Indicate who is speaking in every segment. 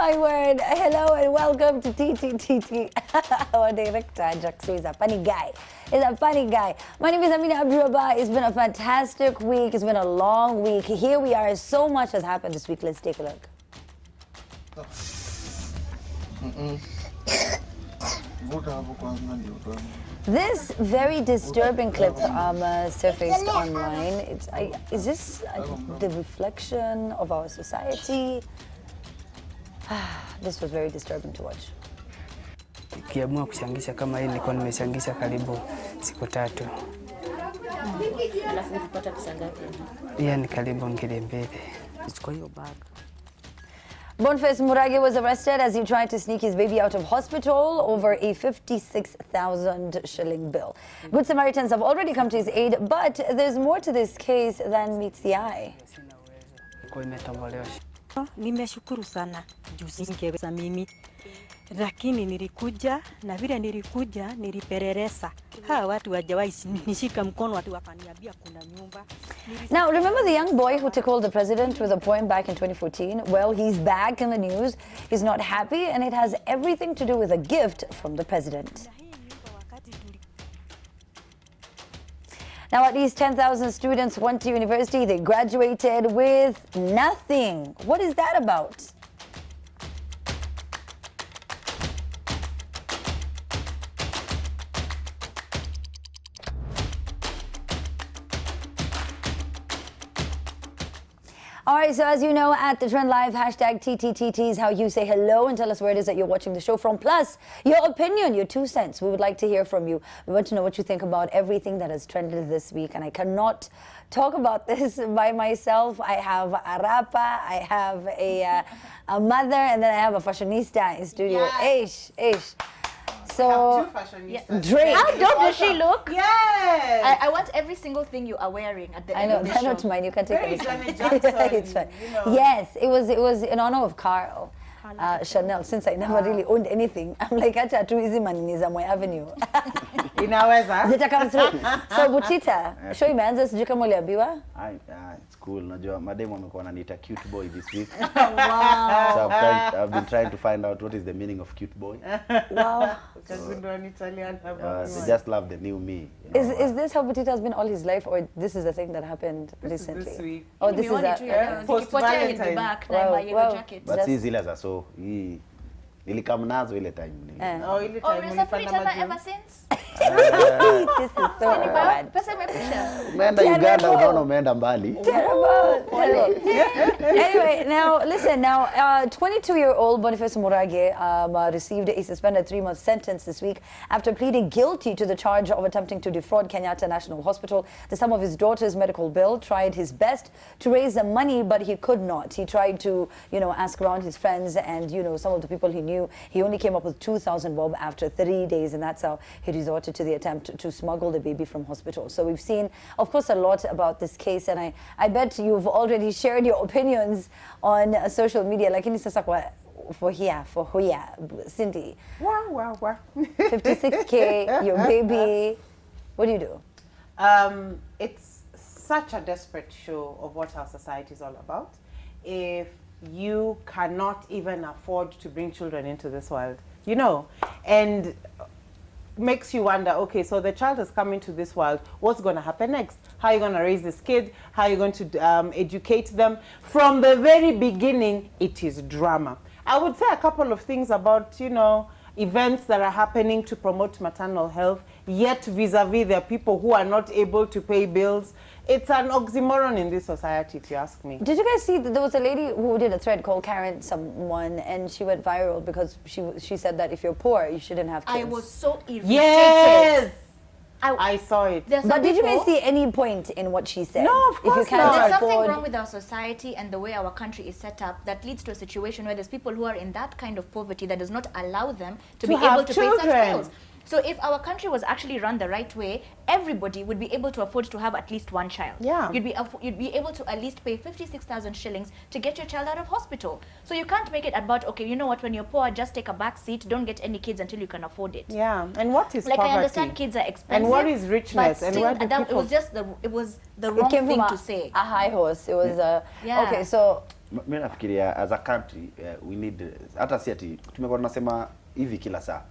Speaker 1: my word. Hello and welcome to TTTT. Our director, Jackson, is a funny guy. He's a funny guy. My name is Amina Abdurrabah. It's been a fantastic week. It's been a long week. Here we are. So much has happened this week. Let's take a look. This very disturbing clip surfaced online. Is this the reflection of our society? This was very disturbing to watch.
Speaker 2: Kiamua kuchangisha kama hii nilikuwa nimechangisha karibu siku 3.
Speaker 3: Alafu ulipata pesa ngapi?
Speaker 2: Ni karibu ngiri 2.
Speaker 3: Chukua hiyo bag.
Speaker 1: Boniface Murage was arrested as he tried to sneak his baby out of hospital over a 56,000 shilling bill. Good Samaritans have already come to his aid, but there's more to this case than meets the eye.
Speaker 4: Nimeshukuru sana juu singeweza mimi, lakini nilikuja na vile nilikuja nilipereresa. Hawa watu hawajawahi nishika mkono watu wakaniambia kuna nyumba.
Speaker 1: Now, remember the young boy who tickled the president with a poem back in 2014? Well, he's back in the news. He's not happy, and it has everything to do with a gift from the president. Now, at least 10,000 students went to university. They graduated with nothing. What is that about? All right, so as you know, at the Trend Live, hashtag TTTT is how you say hello and tell us where it is that you're watching the show from. Plus, your opinion, your 2 cents. We would like to hear from you. We want to know what you think about everything that has trended this week. And I cannot talk about this by myself. I have a rapper, I have a mother, and then I have a fashionista in studio.
Speaker 5: Yes.
Speaker 1: Ish. So, Drake.
Speaker 3: How dope does she look?
Speaker 5: Yes.
Speaker 3: I want every single thing you are wearing at the
Speaker 1: I
Speaker 3: end
Speaker 1: know,
Speaker 3: of the
Speaker 1: that's
Speaker 3: show.
Speaker 1: not mine. You can take
Speaker 5: Very
Speaker 1: it.
Speaker 5: Janet Jackson,
Speaker 1: It's fine.
Speaker 5: you know.
Speaker 1: Yes, it was in honor of Carl. Chanel, since I never really owned anything, I'm like, acha tu hizi manini za Moi Avenue.
Speaker 5: Inaweza.
Speaker 1: Zita come through. So Butita, show imeanza sijui kama uliambiwa?
Speaker 6: It's cool. Najua mademu wamekuwa wananiita cute boy this week.
Speaker 1: Wow.
Speaker 6: So I've been trying to find out what is the meaning of cute boy.
Speaker 1: Wow.
Speaker 6: They just love the new me.
Speaker 1: Is this how Butita has been all his life, or this is a thing that happened recently?
Speaker 5: This week.
Speaker 1: Oh, this is a...
Speaker 5: Post-Valentine's.
Speaker 1: Wow.
Speaker 6: But si zile za so hii nilikam nazo ile time ni.
Speaker 5: Oh, ile
Speaker 3: Oh,
Speaker 5: time
Speaker 3: you've been
Speaker 5: ulipanda
Speaker 3: ever
Speaker 5: majuu.
Speaker 3: since?
Speaker 1: This is so bad.
Speaker 3: Pesa imepisha.
Speaker 6: Umeenda Uganda unaona umeenda mbali.
Speaker 1: Terrible. Anyway, now listen. Now, 22-year-old Boniface Murage received a suspended 3-month sentence this week after pleading guilty to the charge of attempting to defraud Kenyatta National Hospital the sum of his daughter's medical bill. Tried his best to raise the money, but he could not. He tried to, ask around his friends and, some of the people he knew. He only came up with 2,000 bob after 3 days, and that's how he resorted to the attempt to smuggle the baby from hospital. So we've seen, of course, a lot about this case, and I bet you've already shared your opinions on social media. Like in for here, Cindy.
Speaker 5: Wow.
Speaker 1: 56K, your baby. What do you do?
Speaker 5: It's such a desperate show of what our society is all about. If you cannot even afford to bring children into this world, and makes you wonder, okay, so the child has come into this world, what's going to happen next? How are you going to raise this kid? How are you going to educate them? From the very beginning, it is drama. I would say a couple of things about, events that are happening to promote maternal health, yet vis-a-vis there are people who are not able to pay bills. It's an oxymoron in this society, if you ask me.
Speaker 1: Did you guys see that there was a lady who did a thread called Karen someone, and she went viral because she said that if you're poor, you shouldn't have kids.
Speaker 3: I was so irritated.
Speaker 5: Yes! I saw it.
Speaker 1: But did you guys see any point in what she said?
Speaker 5: No, of course
Speaker 1: if you can't
Speaker 5: not.
Speaker 3: There's
Speaker 1: afford...
Speaker 3: something wrong with our society and the way our country is set up that leads to a situation where there's people who are in that kind of poverty that does not allow them to be able to pay such bills. So if our country was actually run the right way, everybody would be able to afford to have at least one child.
Speaker 5: Yeah.
Speaker 3: You'd be able to at least pay 56,000 shillings to get your child out of hospital. So you can't make it about, okay, you know what, when you're poor, just take a back seat, don't get any kids until you can afford it.
Speaker 5: Yeah. And what is
Speaker 3: like
Speaker 5: poverty?
Speaker 3: I understand kids are expensive.
Speaker 5: And what is richness?
Speaker 3: But
Speaker 5: And
Speaker 3: still,
Speaker 5: where do
Speaker 3: it
Speaker 5: people...
Speaker 3: was just the wrong thing to say.
Speaker 1: A high horse. It was
Speaker 3: Yeah.
Speaker 1: okay. So
Speaker 6: Mimi nafikiria as a country we need, hata si ati tumekuwa tunasema hivi kila saa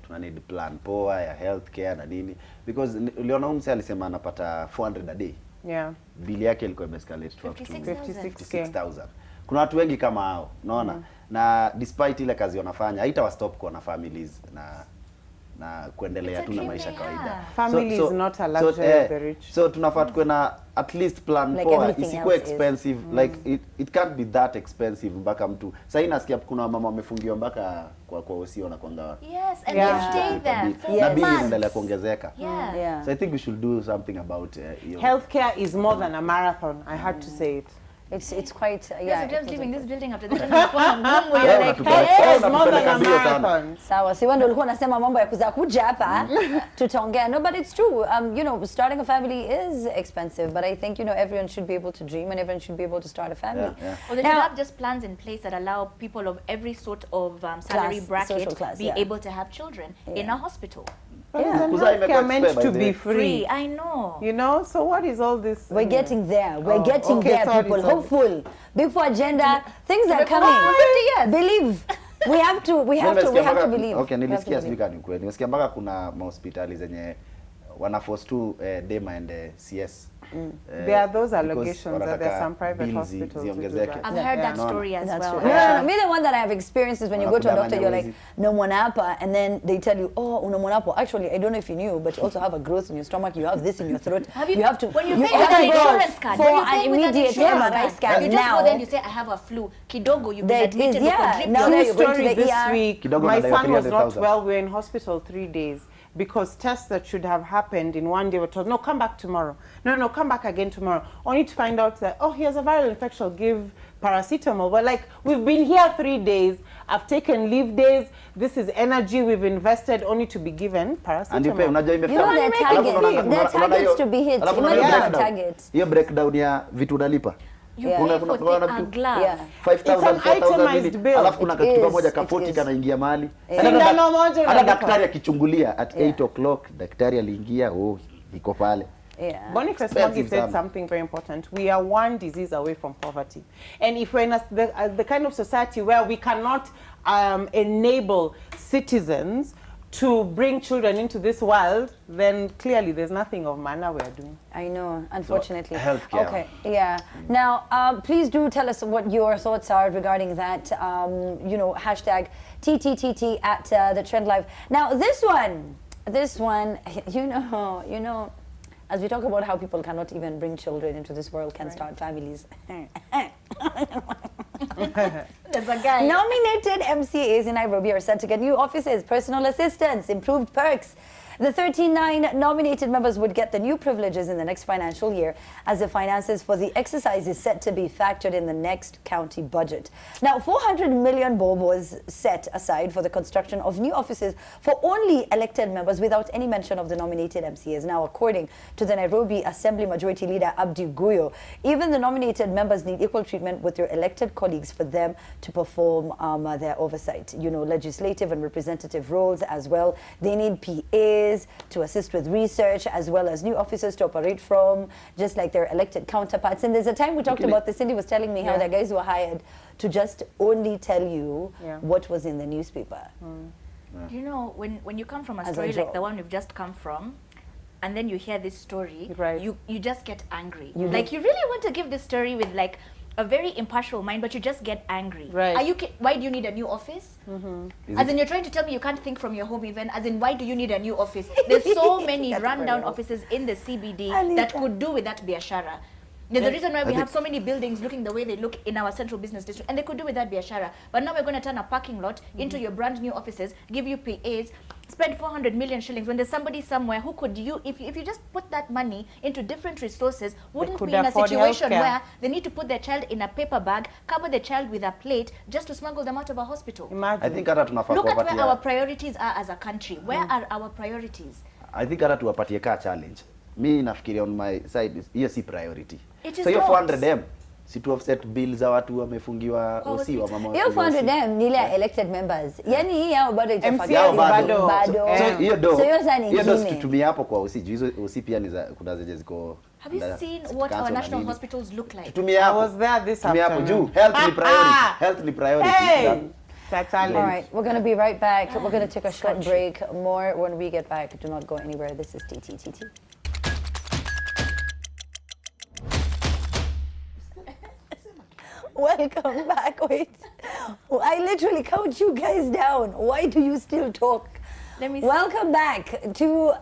Speaker 6: tuna need plan poa ya healthcare na nini, because uliona mse alisema anapata 400 a day.
Speaker 5: Yeah.
Speaker 6: Bili yake ilikuwa imescalate to
Speaker 5: 56,000.
Speaker 6: Kuna watu wengi kama hao, unaona? Na despite ile kazi wanafanya haitawa stop kuwa na families na kuendelea tu na maisha kawaida.
Speaker 5: Family is not a luxury of the rich.
Speaker 6: So tunafaa tuwe na at least plan
Speaker 1: Like
Speaker 6: poa,
Speaker 1: everything
Speaker 6: isikuwe
Speaker 1: else is.
Speaker 6: expensive. Like it can't be that expensive mpaka mtu. Sasa nasikia kuna mama wamefungiwa mpaka kwa usio na kwanga.
Speaker 3: Yes, and
Speaker 5: Yeah.
Speaker 3: they stay there for
Speaker 6: Na bili
Speaker 3: months.
Speaker 6: inaendelea kuongezeka.
Speaker 3: Yeah.
Speaker 1: Yeah.
Speaker 6: So I think we should do something about
Speaker 5: Healthcare is more than a marathon. I had to say it.
Speaker 1: It's quite
Speaker 3: Yeah,
Speaker 1: it
Speaker 3: just
Speaker 1: was
Speaker 3: leaving
Speaker 1: like-
Speaker 3: this building after this. You're
Speaker 6: Yeah,
Speaker 3: like,
Speaker 6: unatupeleka-
Speaker 3: hey,
Speaker 5: It's more than a
Speaker 6: unatupeleka sana.
Speaker 5: marathon.
Speaker 1: Sawa, si wando ulikuwa unasema mambo ya kuja hapa tutaongea. No, but it's true. You know, starting a family is expensive, but I think, you know, everyone should be able to dream and everyone should be able to start a family.
Speaker 6: Yeah, yeah.
Speaker 3: Well, they
Speaker 1: Now-
Speaker 3: should have just plans in place that allow people of every sort of salary
Speaker 1: Class,
Speaker 3: bracket
Speaker 1: social class,
Speaker 3: be
Speaker 1: yeah.
Speaker 3: able to have children in a hospital.
Speaker 5: But
Speaker 1: Yeah.
Speaker 5: isn't
Speaker 6: Kuza imekuwa
Speaker 5: healthcare meant
Speaker 6: expensive,
Speaker 5: to
Speaker 6: by
Speaker 5: be
Speaker 6: the
Speaker 5: free?
Speaker 3: Free, I know.
Speaker 5: You know, so what is all this?
Speaker 1: We're getting there. We're
Speaker 5: Oh,
Speaker 1: getting
Speaker 5: okay,
Speaker 1: there,
Speaker 5: sorry,
Speaker 1: people.
Speaker 5: sorry.
Speaker 1: Hopeful. Before agenda, things are
Speaker 3: Before
Speaker 1: coming.
Speaker 3: 50 years.
Speaker 1: Believe. We have to believe.
Speaker 6: Okay,
Speaker 1: We have
Speaker 6: nilisikia
Speaker 1: to
Speaker 6: sijui kama ni kweli. Nimesikia mpaka kuna mahospitali zenye wanaforce tu dem and CS.
Speaker 5: There are those
Speaker 6: because
Speaker 5: allegations that there are some
Speaker 6: wanataka
Speaker 5: private
Speaker 6: bills
Speaker 5: hospitals who do
Speaker 6: ziongezeke.
Speaker 5: that.
Speaker 3: I've heard that
Speaker 6: No, no.
Speaker 3: story as
Speaker 1: That's
Speaker 3: well.
Speaker 1: true. No, me the one that I have experienced is when you go to a
Speaker 6: Wanakudanganya
Speaker 1: doctor, you're like,
Speaker 6: wezi.
Speaker 1: no monapa, and then they tell you, oh, una monapo. Actually, I don't know if you knew, but you also have a growth in your stomach. You have this in your throat.
Speaker 3: Have
Speaker 1: have to.
Speaker 3: when you
Speaker 1: you
Speaker 3: pay with
Speaker 1: have
Speaker 3: an
Speaker 1: to go
Speaker 3: insurance card,
Speaker 1: for
Speaker 3: when you
Speaker 1: an
Speaker 3: pay with an
Speaker 1: immediate
Speaker 3: insurance
Speaker 1: MRI
Speaker 3: card,
Speaker 1: scan
Speaker 3: you just
Speaker 1: now.
Speaker 3: go there and you say, I have a flu. Kidogo, you've been
Speaker 1: That is,
Speaker 3: admitted.
Speaker 1: yeah.
Speaker 3: Drip
Speaker 1: Now
Speaker 3: your
Speaker 1: that
Speaker 5: True
Speaker 1: you're going to
Speaker 5: story
Speaker 1: the
Speaker 5: this
Speaker 1: ER.
Speaker 5: week.
Speaker 6: Kidogo
Speaker 5: My
Speaker 6: nadaiwa
Speaker 5: son was not
Speaker 6: 300,000.
Speaker 5: well. We were in hospital 3 days because tests that should have happened in one day were told, no, come back tomorrow. No, come back again tomorrow. Only to find out that, oh, he has a viral infection, give paracetamol. But like, we've been here 3 days. I've taken leave days. This is energy we've invested only to be given paracetamol.
Speaker 6: And you pay, unajua
Speaker 1: You know
Speaker 6: imefika.
Speaker 1: their targets. Their targets to be hit.
Speaker 6: Alafu
Speaker 1: Imagine
Speaker 6: unaona
Speaker 1: their
Speaker 6: breakdown.
Speaker 1: targets.
Speaker 6: Hiyo breakdown ya vitu unalipa.
Speaker 3: You
Speaker 1: Yeah.
Speaker 3: pay
Speaker 6: Kuna-
Speaker 3: for
Speaker 6: kuna
Speaker 3: a
Speaker 6: vitu-
Speaker 3: glove.
Speaker 1: Yeah.
Speaker 6: 5,000,
Speaker 5: It's an
Speaker 6: 4,000
Speaker 5: itemized
Speaker 6: nini.
Speaker 5: bill.
Speaker 6: Alafu kuna
Speaker 1: It
Speaker 6: kitu
Speaker 1: is,
Speaker 6: kimoja
Speaker 1: it
Speaker 6: ka 40
Speaker 1: is.
Speaker 6: kanaingia mali.
Speaker 5: Sindano moja
Speaker 6: Hata
Speaker 5: unalipa.
Speaker 6: daktari akichungulia at 8 o'clock, daktari aliingia, oh, iko pale.
Speaker 1: Yeah.
Speaker 5: Boniface
Speaker 6: Expensive
Speaker 5: Mwangi said
Speaker 6: sana.
Speaker 5: something very important. We are one disease away from poverty. And if we're in the kind of society where we cannot enable citizens to bring children into this world, then clearly there's nothing of manner we are doing.
Speaker 1: I know, unfortunately.
Speaker 6: healthcare.
Speaker 1: Okay, yeah. Now, please do tell us what your thoughts are regarding that. You know, hashtag TTTT at the Trend Live. Now, this one, you know, as we talk about how people cannot even bring children into this world, can start families.
Speaker 3: There's a guy.
Speaker 1: Nominated MCAs in Nairobi are set to get new offices, personal assistants, improved perks. The 39 nominated members would get the new privileges in the next financial year, as the finances for the exercise is set to be factored in the next county budget. Now, 400 million bob was set aside for the construction of new offices for only elected members without any mention of the nominated MCAs. Now, according to the Nairobi Assembly Majority Leader Abdi Guyo, even the nominated members need equal treatment with their elected colleagues for them to perform their oversight. You know, legislative and representative roles as well. They need PAs to assist with research, as well as new offices to operate from, just like their elected counterparts. And there's a time we talked about this. Cindy was telling me how the guys were hired to just only tell you what was in the newspaper.
Speaker 3: You know, when you come from a
Speaker 1: As a
Speaker 3: story
Speaker 1: job.
Speaker 3: like the one we've just come from, and then you hear this story,
Speaker 5: Right.
Speaker 3: you just get angry. Like, you really want to give this story with like a very impartial mind, but you just get angry.
Speaker 5: Right.
Speaker 3: Are you? Why do you need a new office? As in, you're trying to tell me you can't think from your home even. As in, why do you need a new office? There's so many rundown offices in the CBD that could do with that biashara. There's a reason why we have so many buildings looking the way they look in our central business district, and they could do with that biashara. But now we're going to turn a parking lot into your brand new offices, give you PAs, spend 400 million shillings when there's somebody somewhere who could if you just put that money into different resources, wouldn't
Speaker 5: could
Speaker 3: be in a
Speaker 5: afford
Speaker 3: situation
Speaker 5: healthcare.
Speaker 3: where they need to put their child in a paper bag, cover the child with a plate just to smuggle them out of a hospital.
Speaker 5: Imagine.
Speaker 6: I think hata tunafaa
Speaker 3: Look at where
Speaker 6: kuwapatia.
Speaker 3: our priorities are as a country. Where are our priorities?
Speaker 6: I think hata tuwapatie ka challenge. Mi nafikiria on my side hiyo si priority.
Speaker 3: It is
Speaker 6: So hiyo
Speaker 3: not.
Speaker 6: 400M si tu offset bill za watu wamefungiwa
Speaker 3: Kwa
Speaker 6: OC wa
Speaker 3: hospitali.
Speaker 6: mama.
Speaker 1: Hiyo 400M ni ile ya elected members. Yani hii yao bado itafanya
Speaker 5: MCAs
Speaker 1: bado.
Speaker 5: bado.
Speaker 6: So hiyo do.
Speaker 1: So hiyo sasa
Speaker 6: Hiyo do
Speaker 1: nyingine.
Speaker 6: tutumie hapo kwa OC. Hizo OC pia ni za kuna zenye ziko
Speaker 3: Have you seen what our national hospitals look like?
Speaker 5: I was there this afternoon.
Speaker 6: Health ni priority. Health ni priority.
Speaker 5: Hey! All
Speaker 1: right, we're going to be right back. We're going to take a short break. More when we get back. Do not go anywhere. This is TTTT. Welcome back. Wait, I literally count you guys down. Why do you still talk?
Speaker 3: Let me see.
Speaker 1: Welcome back to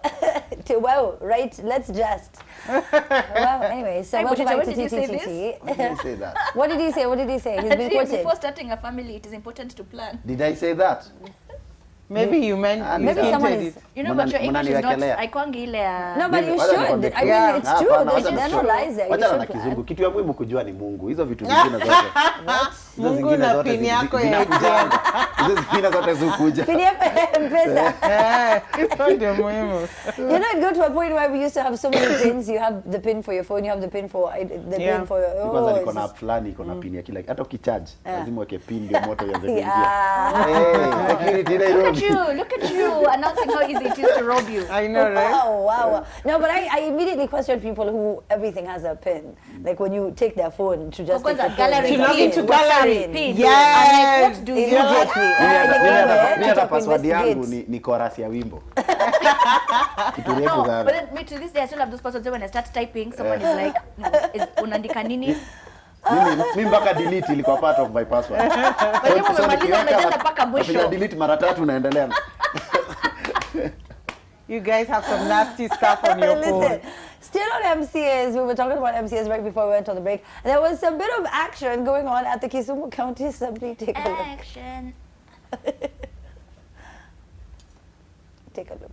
Speaker 1: wow, right? Let's just. Well, anyway, so welcome back to TTTT.
Speaker 6: Why did you say that?
Speaker 1: What did he say? What did he say? He's been quoted.
Speaker 3: Before starting a family, it is important to plan.
Speaker 6: Did I say that?
Speaker 5: Maybe you meant
Speaker 1: Maybe someone is.
Speaker 3: You know, but your English is not. I can't get
Speaker 1: No, but you should. I mean, it's true. There's no lies there.
Speaker 6: Wacha na kizungu. Kitu ya muhimu kujua ni Mungu. Hizo vitu zingine zote.
Speaker 5: Mungu na pini yako ya ATM.
Speaker 6: Hizo zingine zote zukuja.
Speaker 1: Pini yako ya M-Pesa.
Speaker 5: Hizo ndio muhimu.
Speaker 1: You know, it got to a point where we used to have so many pins. You have the pin for your phone, you have the pin for pin for your.
Speaker 6: Kwanza niko na app fulani, iko na pin ya kila. Hata ukicharge lazima uweke pin ndio moto ianze kuingia. Security Nairobi.
Speaker 3: Look at you announcing how easy it is to rob you.
Speaker 5: I know, right?
Speaker 1: Wow. No, but I immediately question people who everything has a pin. Like when you take their phone to just take the
Speaker 3: gallery,
Speaker 1: phone.
Speaker 5: To log into gallery.
Speaker 3: Pin.
Speaker 5: Yes.
Speaker 3: What do you
Speaker 6: Mimi hata password yangu ni chorus ya wimbo. Kitu refu
Speaker 3: No,
Speaker 6: sana.
Speaker 3: but then, me to this day I still have those passwords when I start typing. Someone is like, unaandika nini?
Speaker 6: Mimi mpaka delete ilikuwa part of my password.
Speaker 3: Lakini umemaliza umejaza mpaka mwisho.
Speaker 6: Delete mara 3 naendelea.
Speaker 5: You guys have some nasty stuff on your phone.
Speaker 1: Listen, still on MCAs, we were talking about MCAs right before we went on the break. There was a bit of action going on at the Kisumu County Assembly. Take a look.
Speaker 3: Action.
Speaker 1: Take a look.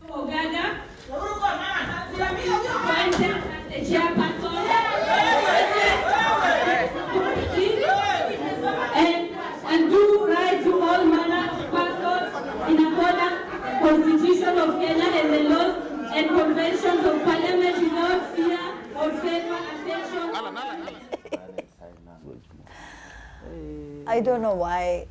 Speaker 7: And do right to all manner of persons in accordance with the Constitution of Kenya and the laws and conventions of Parliament without fear or favor, attention.
Speaker 1: I don't know why.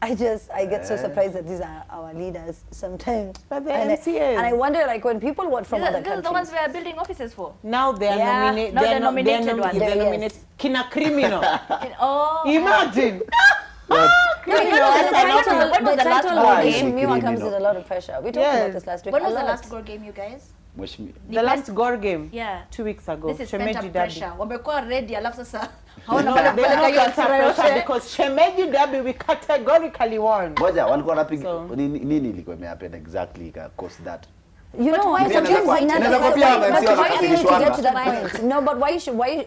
Speaker 1: I get so surprised that these are our leaders sometimes.
Speaker 5: But they're
Speaker 1: and
Speaker 5: MCAs.
Speaker 1: I wonder, like, when people vote from other
Speaker 3: These are
Speaker 1: countries.
Speaker 3: the ones we are building offices for.
Speaker 5: Now they're nominated.
Speaker 3: Now they're nominated ones.
Speaker 5: They're
Speaker 1: Yes.
Speaker 5: nominated. Kina criminal.
Speaker 3: Oh.
Speaker 5: Imagine.
Speaker 3: When was the last
Speaker 1: title
Speaker 3: Gore
Speaker 1: of the
Speaker 3: game?
Speaker 1: game comes with a lot of pressure. We talked about this last week.
Speaker 3: When was
Speaker 1: A
Speaker 3: the
Speaker 1: lot.
Speaker 3: last Gore game, you guys?
Speaker 5: The last Gore game.
Speaker 3: Yeah.
Speaker 5: 2 weeks ago.
Speaker 3: This is pent
Speaker 5: Shemeji
Speaker 3: up
Speaker 5: Derby.
Speaker 3: pressure. Wamekuwa ready alafu sasa
Speaker 5: No,
Speaker 3: hawana
Speaker 5: they
Speaker 3: kupeleka
Speaker 5: don't
Speaker 3: hiyo
Speaker 5: get
Speaker 3: hasira
Speaker 5: pressure
Speaker 3: yote.
Speaker 5: because Shemeji Derby we categorically won.
Speaker 6: Ngoja walikuwa wanapiga
Speaker 5: So-
Speaker 6: nini ilikuwa imehappen exactly ka cause that.
Speaker 1: You know why?
Speaker 6: Pia naweza kuwa- naweza kuwa pia
Speaker 1: But
Speaker 6: wamemsikia
Speaker 1: why do you need to get to that
Speaker 3: wanakasirishwa.
Speaker 1: point? No, but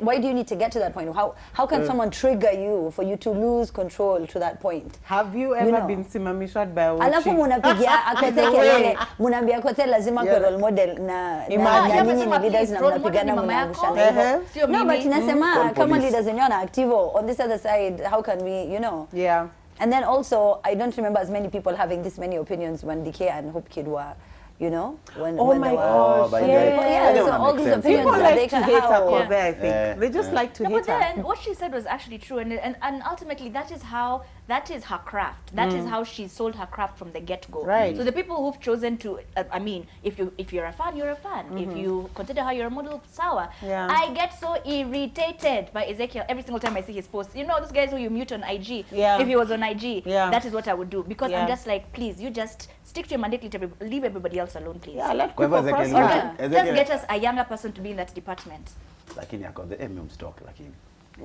Speaker 1: why do you need to get to that point? How can someone trigger you for you to lose control to that point?
Speaker 5: Have you ever
Speaker 1: know.
Speaker 5: been simamishwa by a
Speaker 1: Alafu munapigia akote kelele, munaambia akote lazima kwa role model na
Speaker 5: Imagine.
Speaker 1: nyinyi ni leaders na
Speaker 3: Role model
Speaker 1: mnapigana
Speaker 3: ni mama yako.
Speaker 1: mnaangushana hivyo.
Speaker 3: Sio
Speaker 1: No, but
Speaker 3: mimi.
Speaker 1: nasema
Speaker 6: Call
Speaker 1: kama
Speaker 6: police.
Speaker 1: leaders wenyewe na activo on this other side, how can we, you know?
Speaker 5: Yeah.
Speaker 1: And then also, I don't remember as many people having this many opinions when DK and Hope Kid were, you know, when
Speaker 5: Oh
Speaker 1: when
Speaker 5: my
Speaker 1: they were.
Speaker 5: gosh.
Speaker 6: by the
Speaker 1: Yeah,
Speaker 6: way.
Speaker 1: yeah,
Speaker 6: That
Speaker 1: so
Speaker 6: one
Speaker 1: all
Speaker 6: makes
Speaker 1: these
Speaker 6: sense.
Speaker 1: opinions
Speaker 5: People
Speaker 1: that
Speaker 5: like
Speaker 1: they
Speaker 5: to
Speaker 1: can
Speaker 5: hate her
Speaker 1: how.
Speaker 5: for there, I think.
Speaker 6: Yeah.
Speaker 5: They just like to
Speaker 3: No,
Speaker 5: hate
Speaker 3: but then
Speaker 5: her.
Speaker 3: what she said was actually true, and ultimately that is her craft. That is how she sold her craft from the get-go.
Speaker 5: Right.
Speaker 3: So the people who've chosen to, I mean, if you're a fan, you're a fan. If you consider her your model, sour.
Speaker 5: Yeah.
Speaker 3: I get so irritated by Ezekiel every single time I see his posts. You know those guys who you mute on IG.
Speaker 5: Yeah.
Speaker 3: If he was on IG,
Speaker 5: Yeah.
Speaker 3: that is what I would do because
Speaker 5: Yeah.
Speaker 3: I'm just like, please, you just stick to your mandate. Leave everybody else alone, please.
Speaker 5: Yeah, let
Speaker 6: Kwa hivyo
Speaker 5: people
Speaker 6: Ezekiel-
Speaker 5: prosper.
Speaker 3: Just
Speaker 6: Ezekiel-
Speaker 3: get us a younger person to be in that department.
Speaker 6: Lakini ako the stock lakini.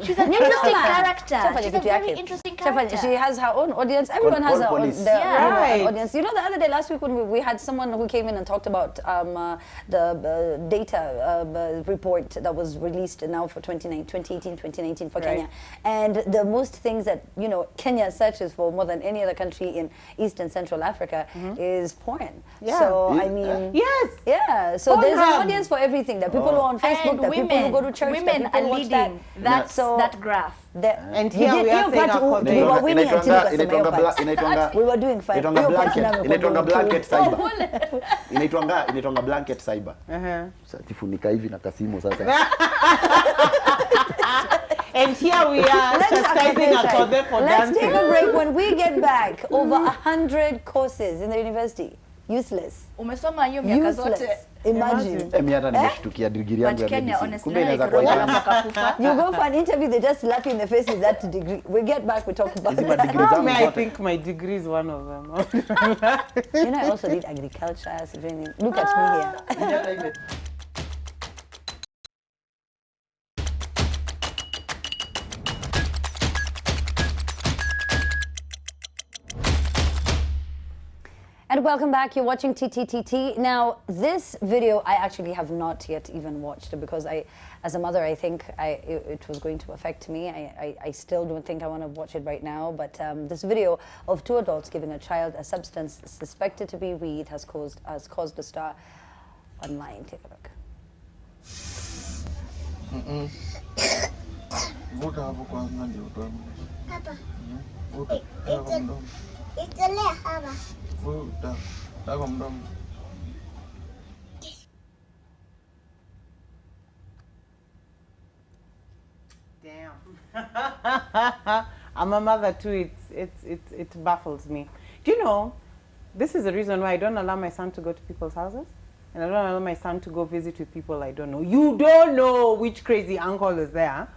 Speaker 3: She's an interesting character.
Speaker 1: Chafanya
Speaker 3: She's a
Speaker 1: kitu
Speaker 3: very
Speaker 1: yake.
Speaker 3: interesting
Speaker 1: Chafanya-
Speaker 3: character.
Speaker 1: She has her own audience. Everyone has
Speaker 6: Call
Speaker 1: her own
Speaker 6: police.
Speaker 5: Right.
Speaker 1: audience. You know, the other day, last week, when we had someone who came in and talked about the data report that was released now for 2018, 2019 for
Speaker 5: Right.
Speaker 1: Kenya. And the most things that, you know, Kenya searches for more than any other country in East and Central Africa is porn.
Speaker 5: Yeah.
Speaker 1: So, I mean...
Speaker 5: Yes.
Speaker 1: Yeah, so there's an
Speaker 5: Pornhub.
Speaker 1: audience for everything. There are people who are on Facebook,
Speaker 3: And
Speaker 1: there are people who go to church, there
Speaker 3: women
Speaker 1: are people
Speaker 3: are
Speaker 1: who watch
Speaker 3: leading
Speaker 1: that.
Speaker 3: that graph.
Speaker 5: And here we are saying according-
Speaker 1: we were winning until
Speaker 6: Inaitwanga
Speaker 1: we were doing fine.
Speaker 6: inaitwanga
Speaker 1: Hiyo part
Speaker 6: blanket,
Speaker 1: nayo
Speaker 6: inaitwanga
Speaker 1: kwa
Speaker 6: blanket
Speaker 1: doing
Speaker 6: cyber. Inaitwanga blanket cyber. Sasa tifunika hivi na kasimu sasa.
Speaker 5: And here we are chastising Akode for
Speaker 1: Let's take
Speaker 5: dancing.
Speaker 1: a break. When we get back, over 100 courses in the university. Useless.
Speaker 3: Umesoma hiyo miaka zote.
Speaker 1: Useless. Imagine.
Speaker 6: Mimi hata nimeshtukia degree yangu
Speaker 3: But
Speaker 6: ya
Speaker 3: Kenya,
Speaker 6: medicine.
Speaker 3: honestly,
Speaker 6: Kumbe inaweza
Speaker 3: like,
Speaker 6: kuwa
Speaker 3: Rola wakakufa.
Speaker 1: You go for an interview, they just slap you in the face with that degree. We get back, we talk about
Speaker 6: hizi madegree
Speaker 1: it.
Speaker 6: zangu
Speaker 5: I
Speaker 6: zote.
Speaker 5: think my degree is one of them.
Speaker 1: You know, I also did agriculture, civilian. Look at me here. And welcome back. You're watching TTTT. Now, this video I actually have not yet even watched because as a mother, I think it was going to affect me. I still don't think I want to watch it right now. But this video of 2 adults giving a child a substance suspected to be weed has caused a stir online. Take a look.
Speaker 8: Vuta hapo kwanza ndio utoe.
Speaker 9: Hapa.
Speaker 8: Vuta kwa mdomo.
Speaker 9: Itolee hapa.
Speaker 8: Vuta kwa mdomo.
Speaker 5: Damn. I'm a mother too. It baffles me. Do you know, this is the reason why I don't allow my son to go to people's houses. And I don't allow my son to go visit with people I don't know. You don't know which crazy uncle is there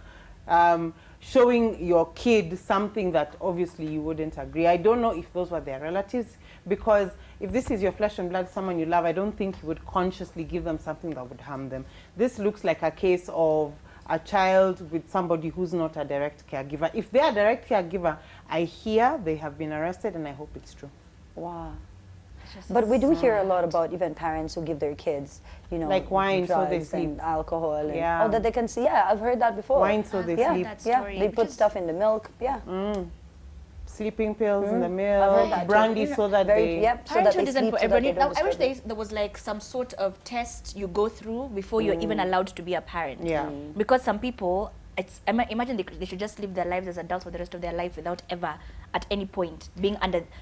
Speaker 5: showing your kid something that obviously you wouldn't agree. I don't know if those were their relatives, because if this is your flesh and blood, someone you love, I don't think you would consciously give them something that would harm them. This looks like a case of a child with somebody who's not a direct caregiver. If they are a direct caregiver, I hear they have been arrested, and I hope it's true.
Speaker 1: Wow. But we do hear a lot about even parents who give their kids, you know,
Speaker 5: like wine so they
Speaker 1: drugs
Speaker 5: sleep,
Speaker 1: and alcohol, and
Speaker 5: Yeah.
Speaker 1: oh, that they can see. Yeah, I've heard that before.
Speaker 5: wine so they
Speaker 1: yeah,
Speaker 5: sleep,
Speaker 3: That
Speaker 1: yeah,
Speaker 3: story,
Speaker 1: they
Speaker 3: which
Speaker 1: put
Speaker 3: is-
Speaker 1: stuff in the milk. Yeah,
Speaker 5: sleeping pills in the
Speaker 1: I've heard
Speaker 5: milk,
Speaker 1: that too.
Speaker 5: brandy so that
Speaker 1: Very,
Speaker 5: they.
Speaker 1: yep, so that
Speaker 3: Parenthood
Speaker 1: they
Speaker 3: isn't
Speaker 1: sleep,
Speaker 3: for
Speaker 1: so that
Speaker 3: everybody.
Speaker 1: they don't
Speaker 3: Now, I wish
Speaker 1: disturb
Speaker 3: there was like some sort of test you go through before you're even allowed to be a parent.
Speaker 5: Yeah.
Speaker 3: Because some people, imagine they should just live their lives as adults for the rest of their life without ever, at any point, being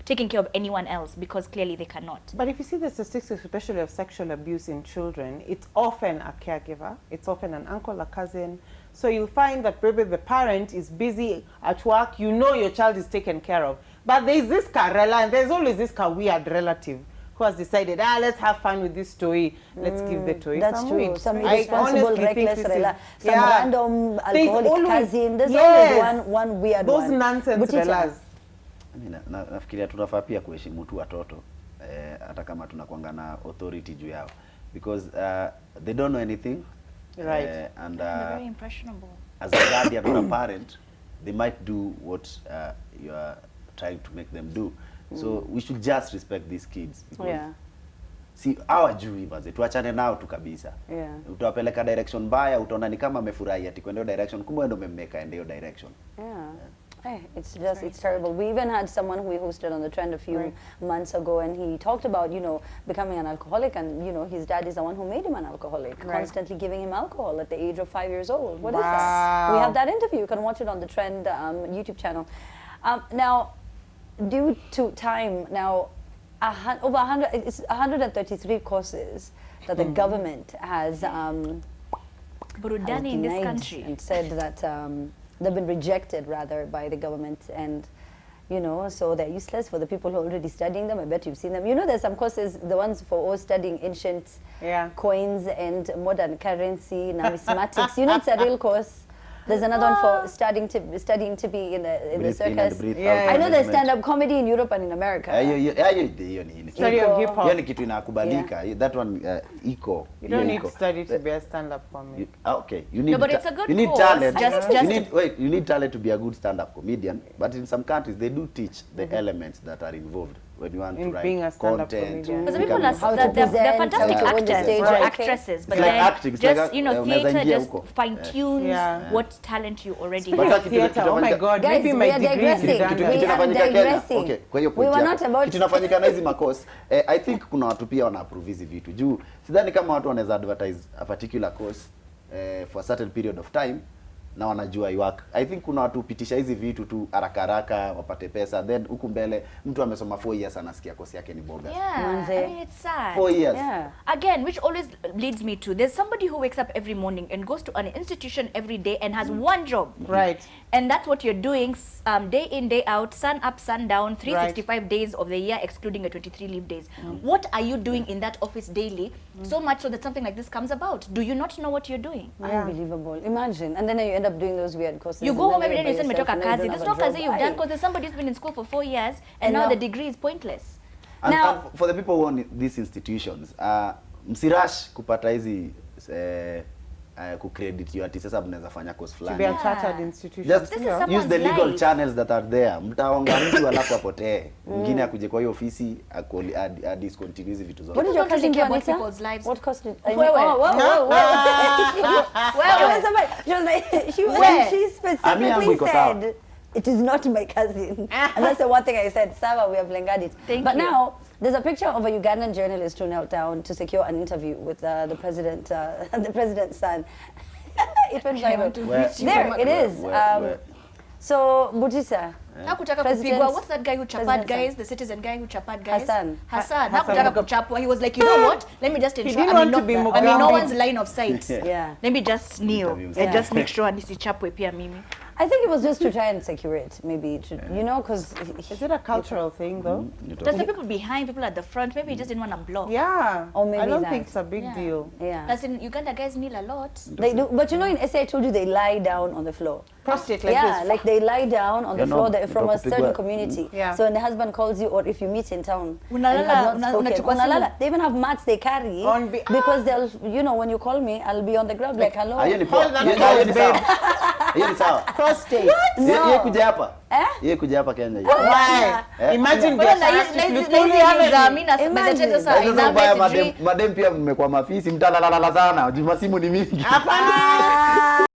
Speaker 3: taking care of anyone else, because clearly they cannot.
Speaker 5: But if you see the statistics, especially of sexual abuse in children, it's often a caregiver, it's often an uncle, a cousin. So you'll find that maybe the parent is busy at work, you know your child is taken care of. But there's this Karela, and there's always this weird relative who has decided, let's have fun with this toy, let's give the toy
Speaker 1: That's
Speaker 5: some
Speaker 1: true.
Speaker 5: weed.
Speaker 1: Some
Speaker 5: I
Speaker 1: irresponsible,
Speaker 5: honestly think
Speaker 1: reckless,
Speaker 5: this is-
Speaker 1: some random
Speaker 5: There's
Speaker 1: alcoholic
Speaker 5: always-
Speaker 1: cousin. There's
Speaker 5: yes,
Speaker 1: always one weird
Speaker 5: those
Speaker 1: one.
Speaker 5: nonsense
Speaker 1: Butita.
Speaker 5: relas.
Speaker 6: Mimi nafikiria tunafaa pia kuheshimu tu watoto hata kama tunakuanga na authority juu yao, because they don't know anything,
Speaker 5: Right.
Speaker 6: And
Speaker 3: They're very impressionable.
Speaker 6: as a guardian or a parent, they might do what you are trying to make them do. So we should just respect these kids, because
Speaker 1: Yeah.
Speaker 6: si hawajui basi, tuachane nao tu kabisa.
Speaker 1: Yeah.
Speaker 6: Utawapeleka direction mbaya, utaona ni kama amefurahi ati kwenda direction, kumbe ndio umemmeka ende hiyo direction.
Speaker 1: Yeah. Hey, it's terrible. We even had someone who we hosted on the trend a few months ago, and he talked about, you know, becoming an alcoholic, and, you know, his dad is the one who made him an alcoholic, constantly giving him alcohol at the age of 5 years old. What is that? We have that interview. You can watch it on the Trend YouTube channel. Now, due to time, now, over 100, it's 133 courses that the government has
Speaker 3: Burudani in this
Speaker 1: denied
Speaker 3: country.
Speaker 1: and said that they've been rejected rather by the government, and you know, so they're useless for the people who are already studying them. I bet you've seen them. You know, there's some courses, the ones for studying ancient coins and modern currency, numismatics. You know, it's a real course. There's another one for studying to be in the circus. I know there's stand-up comedy in Europe and in America.
Speaker 6: Hiyo ni
Speaker 5: Study of hip hop.
Speaker 6: hiyo ni kitu inakubalika. That one iko.
Speaker 5: You don't need to study to be a stand-up comedian.
Speaker 6: Okay, you need
Speaker 3: No, but it's a good
Speaker 6: you need
Speaker 3: course.
Speaker 6: talent.
Speaker 3: Just
Speaker 6: You need talent to be a good stand-up comedian. But in some countries, they do teach the elements that are involved when you want
Speaker 5: In
Speaker 6: to
Speaker 5: being a
Speaker 6: write
Speaker 5: stand-up
Speaker 6: content.
Speaker 5: comedian.
Speaker 3: Because
Speaker 6: you
Speaker 3: people
Speaker 6: can-
Speaker 3: are they're fantastic
Speaker 1: how to
Speaker 3: actors
Speaker 1: stage,
Speaker 3: or
Speaker 1: right.
Speaker 3: actresses, but
Speaker 6: It's like
Speaker 3: then
Speaker 6: acting, it's
Speaker 3: just
Speaker 6: like
Speaker 3: you know,
Speaker 6: unaweza
Speaker 3: theater
Speaker 6: ingia
Speaker 3: just
Speaker 6: huko.
Speaker 3: fine tunes
Speaker 5: Yeah.
Speaker 3: what talent you already
Speaker 5: Speaking
Speaker 3: have.
Speaker 5: of theater, oh my God,
Speaker 1: Guys,
Speaker 5: maybe
Speaker 1: we
Speaker 5: my
Speaker 1: are
Speaker 5: degree is
Speaker 1: digressing.
Speaker 5: redundant.
Speaker 1: We
Speaker 6: kitu
Speaker 1: are
Speaker 6: inafanyika Kenya.
Speaker 1: digressing.
Speaker 6: Okay, kwa hiyo
Speaker 1: We
Speaker 6: point
Speaker 1: were
Speaker 6: yako.
Speaker 1: not about-
Speaker 6: Kitu inafanyika na hizi makosi. I think kuna watu pia wana approve hizi vitu. Juu sidhani kama watu wanaweza advertise a particular course for a certain period of time na wanajua you work. I think kuna watu pitisha hizi vitu tu haraka wapate pesa, then huku mbele mtu amesoma 4 years anasikia kosi yake ni bogus.
Speaker 3: Yeah, I mean it's sad.
Speaker 6: 4 years.
Speaker 1: Yeah.
Speaker 3: Again, which always leads me to, there's somebody who wakes up every morning and goes to an institution every day and has one job.
Speaker 5: Right.
Speaker 3: And that's what you're doing day in, day out, sun up, sun down, 365 days of the year, excluding the 23 leave days. What are you doing in that office daily, so much so that something like this comes about? Do you not know what you're doing?
Speaker 1: Unbelievable. Imagine. And then you end up doing those weird courses.
Speaker 3: You go home every day and you say,
Speaker 1: by
Speaker 3: "Metoka
Speaker 1: yourself,
Speaker 3: kazi."
Speaker 1: and then
Speaker 3: There's
Speaker 1: you
Speaker 3: no
Speaker 1: don't have a
Speaker 3: kazi
Speaker 1: job.
Speaker 3: you've done
Speaker 1: Aye.
Speaker 3: because there's somebody who's been in school for 4 years and
Speaker 1: And
Speaker 3: now
Speaker 1: now-
Speaker 3: the degree is pointless.
Speaker 6: And,
Speaker 1: Now-
Speaker 6: and for the people who own these institutions, msirash kupata hizi kucredit you ati sasa mnaweza fanya course
Speaker 5: To be
Speaker 6: fulani.
Speaker 5: a chartered institution.
Speaker 6: Just
Speaker 3: This is
Speaker 6: use
Speaker 3: someone's
Speaker 6: the legal
Speaker 3: life.
Speaker 6: channels that are there. Mtaonga mtu alafu apotee. Mwingine akuje kwa hiyo ofisi discontinue hizi vitu zote.
Speaker 1: What did your
Speaker 3: Don't really
Speaker 1: cousin do,
Speaker 3: care about
Speaker 1: Anita?
Speaker 3: people's lives.
Speaker 1: What course did...
Speaker 3: Where?
Speaker 1: She
Speaker 3: Where?
Speaker 1: specifically
Speaker 6: iko sawa.
Speaker 1: said, it is not my cousin. And that's the one thing I said, Sawa, we have lengared it.
Speaker 3: Thank
Speaker 1: but
Speaker 3: you.
Speaker 1: now, there's a picture of a Ugandan journalist who knelt down to secure an interview with the president, the president's son. It went viral.
Speaker 6: Where?
Speaker 1: There, it is.
Speaker 6: Where?
Speaker 1: So, Butisa,
Speaker 3: Hakutaka
Speaker 1: President-
Speaker 3: kupigwa. What's that guy who chapad
Speaker 1: President
Speaker 3: guys? The citizen guy who chapad guys?
Speaker 1: Hassan.
Speaker 3: Hassan.
Speaker 5: Hassan.
Speaker 3: Hakutaka kuchapwa. He was like, you know what? Let me just ensure
Speaker 5: didn't
Speaker 3: I'm
Speaker 5: want
Speaker 3: in
Speaker 5: to be
Speaker 3: I'm in no
Speaker 5: Mugabe.
Speaker 3: one's line of sight.
Speaker 1: Yeah.
Speaker 3: Let me just kneel
Speaker 6: Interviews.
Speaker 3: and
Speaker 1: Yeah.
Speaker 3: just make sure nisichapwe pia mimi.
Speaker 1: I think it was just to try and secure it, maybe, to, you know, because...
Speaker 5: Is it a cultural thing though?
Speaker 3: There's the people behind, people at the front. Maybe he just didn't want to block.
Speaker 5: Yeah.
Speaker 1: Or maybe
Speaker 5: I don't
Speaker 1: that.
Speaker 5: think it's a big
Speaker 3: Yeah.
Speaker 5: deal.
Speaker 1: Yeah.
Speaker 3: As in Uganda guys kneel a lot.
Speaker 1: They do, but you know, in SA, I told you they lie down on the floor.
Speaker 5: Prostrate like
Speaker 1: Yeah,
Speaker 5: this.
Speaker 1: like they lie down on the
Speaker 6: Yeah, no,
Speaker 1: floor from a
Speaker 6: kupigwa.
Speaker 1: certain community.
Speaker 5: Yeah.
Speaker 1: So when the husband calls you, or if you meet in town,
Speaker 3: Unalala,
Speaker 1: and you have not spoken,
Speaker 3: unachukua simu.
Speaker 1: unalala. They even have mats they carry
Speaker 5: On
Speaker 1: because they'll, you know, when you call me, I'll be on the ground like hello.
Speaker 6: Hiyo ni poa.
Speaker 5: Hold that
Speaker 6: Hiyo
Speaker 5: close,
Speaker 6: ni
Speaker 5: babe.
Speaker 6: sawa. Hiyo ni sawa.
Speaker 5: Prostate.
Speaker 6: Yeye kuja hapa.
Speaker 1: Eh?
Speaker 6: Yeye kuja hapa Kenya.
Speaker 5: Why? Imagine
Speaker 3: Well,
Speaker 5: biashara
Speaker 3: na hizi
Speaker 5: tulipokuwa
Speaker 3: za mimi na
Speaker 1: Imagine.
Speaker 3: sasa
Speaker 6: Sasa mbaya madem pia mmekuwa mafisi mtalalala sana. Juma simu ni mingi.
Speaker 5: Hapana.